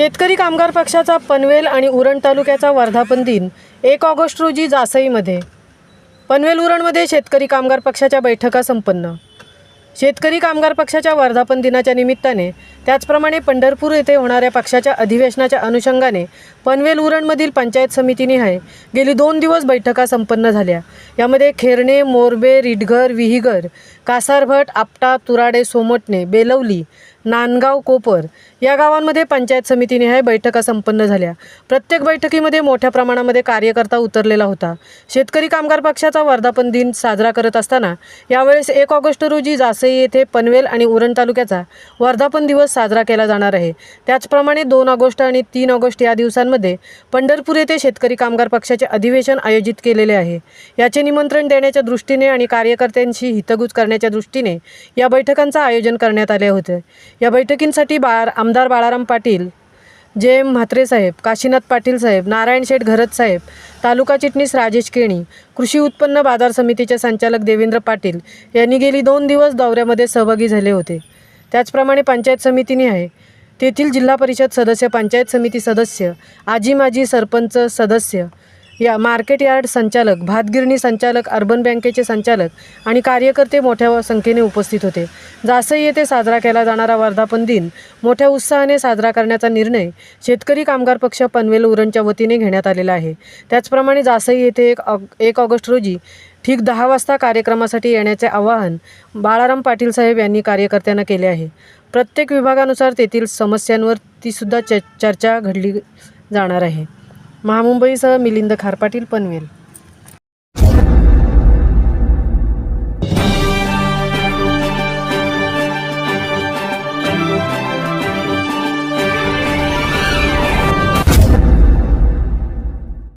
शेतकरी कामगार पक्षाचा पनवेल आणि उरण तालुक्याचा वर्धापन दिन 1 ऑगस्ट रोजी जासईमध्ये. पनवेल उरणमध्ये शेतकरी कामगार पक्षाच्या बैठका संपन्न. शेतकरी कामगार पक्षाच्या वर्धापन दिनाच्या निमित्ताने त्याचप्रमाणे पंढरपूर येथे होणाऱ्या पक्षाच्या अधिवेशनाच्या अनुषंगाने पनवेल उरणमधील पंचायत समितीनिहाय गेली 2 दिवस बैठका संपन्न झाल्या. यामध्ये खेरणे, मोरबे, रिडघर, विहीगर, कासारभट, आपटा, तुराडे, सोमटणे, बेलवली, नांदगाव, कोपर या गावांमध्ये पंचायत समितीनिहाय बैठका संपन्न झाल्या. प्रत्येक बैठकीमध्ये मोठ्या प्रमाणामध्ये कार्यकर्ता उतरलेला होता. शेतकरी कामगार पक्षाचा वर्धापन दिन साजरा करत असताना यावेळेस 1 ऑगस्ट रोजी जासई येथे पनवेल आणि उरण तालुक्याचा वर्धापन दिवस साजरा केला जाणार आहे. त्याचप्रमाणे 2 ऑगस्ट आणि 3 ऑगस्ट या दिवसांमध्ये पंढरपूर येथे शेतकरी कामगार पक्षाचे अधिवेशन आयोजित केलेले आहे. याचे निमंत्रण देण्याच्या दृष्टीने आणि कार्यकर्त्यांशी हितगुज करण्याच्या दृष्टीने या बैठकांचं आयोजन करण्यात आले होते. या बैठकींसाठी आमदार बाळाराम पाटील, जे.एम. म्हात्रे साहेब, काशीनाथ पाटील साहेब, नारायण शेठ घरत साहेब, तालुका चिटणीस राजेश केणी, कृषी उत्पन्न बाजार समितीचे संचालक देवेंद्र पाटील यांनी गेली 2 दिवस दौऱ्यामध्ये सहभागी झाले होते. त्याचप्रमाणे पंचायत समितीने आहे तेथील जिल्हा परिषद सदस्य, पंचायत समिती सदस्य, आजी माजी सरपंच सदस्य, या मार्केट यार्ड संचालक, भातगिरणी संचालक, अर्बन बँकेचे संचालक आणि कार्यकर्ते मोठ्या संख्येने उपस्थित होते. जासई येथे साजरा केला जाणारा वर्धापन दिन मोठ्या उत्साहाने साजरा करण्याचा निर्णय शेतकरी कामगार पक्ष पनवेल उरणच्या वतीने घेण्यात आलेला आहे. त्याचप्रमाणे जासई येथे 1 ऑगस्ट रोजी ठीक 10 वाजता कार्यक्रमासाठी येण्याचे आवाहन बाळाराम पाटील साहेब यांनी कार्यकर्त्यांना केले आहे. प्रत्येक विभागानुसार तेथील समस्यांवर तीसुद्धा चर्चा घडली जाणार आहे. महामुंबईसह मिलिंद खारपाटील, पनवेल.